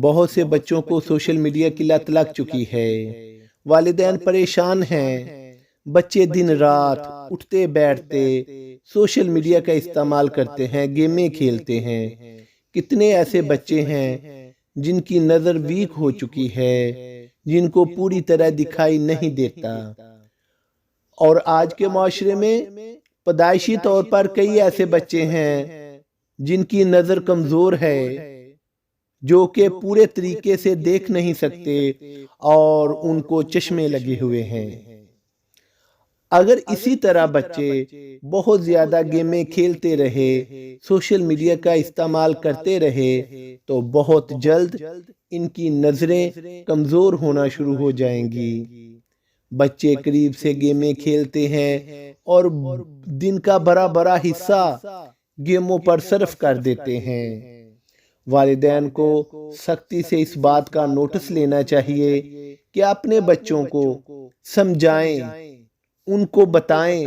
بہت سے بچوں کو سوشل میڈیا کی لت لگ چکی ہے۔ والدین پریشان ہیں۔ بچے دن رات اٹھتے بیٹھتے سوشل میڈیا کا استعمال کرتے ہیں، گیمیں کھیلتے ہیں۔ کتنے ایسے بچے ہیں جن کی نظر ویک ہو چکی ہے، جن کو پوری طرح دکھائی نہیں دیتا۔ اور آج کے معاشرے میں پیدائشی طور پر کئی ایسے بچے ہیں جن کی نظر کمزور ہے، جو کہ پورے طریقے سے دیکھ نہیں سکتے اور ان کو چشمے لگے ہوئے ہیں۔ اگر اسی طرح بچے بہت زیادہ گیمیں کھیلتے رہے، سوشل میڈیا کا استعمال کرتے رہے، تو بہت جلد ان کی نظریں کمزور ہونا شروع ہو جائیں گی۔ بچے قریب سے گیمیں کھیلتے ہیں اور دن کا بڑا حصہ گیموں پر صرف کر دیتے ہیں۔ والدین کو سختی سے اس بات کا نوٹس لینا چاہیے کہ اپنے بچوں کو سمجھائیں، ان کو بتائیں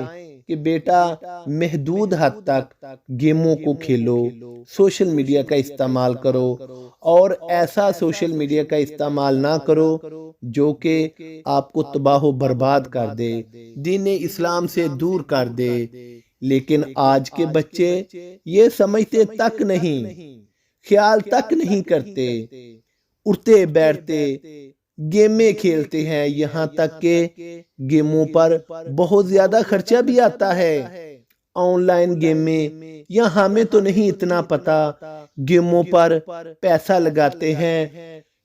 کہ بیٹا محدود حد تک گیموں کو کھیلو، سوشل میڈیا کا استعمال کرو، اور ایسا سوشل میڈیا کا استعمال نہ کرو جو کہ آپ کو تباہ و برباد کر دے، دین اسلام سے دور کر دے۔ لیکن آج کے بچے یہ سمجھتے تک نہیں، خیال تک نہیں کرتے، اٹھتے بیٹھتے گیمیں کھیلتے ہیں، یہاں تک کہ گیموں پر بہت زیادہ خرچہ بھی آتا ہے۔ آن لائن گیمیں، یا ہمیں تو نہیں اتنا پتا، گیموں پر پیسہ لگاتے ہیں،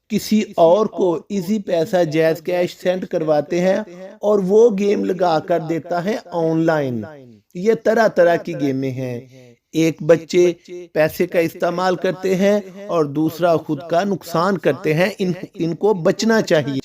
کسی اور کو ایزی پیسہ جیز کیش سینڈ کرواتے ہیں اور وہ گیم لگا کر دیتا ہے آن لائن۔ یہ طرح طرح کی گیمیں ہیں۔ ایک بچے پیسے کا استعمال کرتے ہیں اور دوسرا خود کا نقصان کرتے ہیں۔ ان کو بچنا چاہیے۔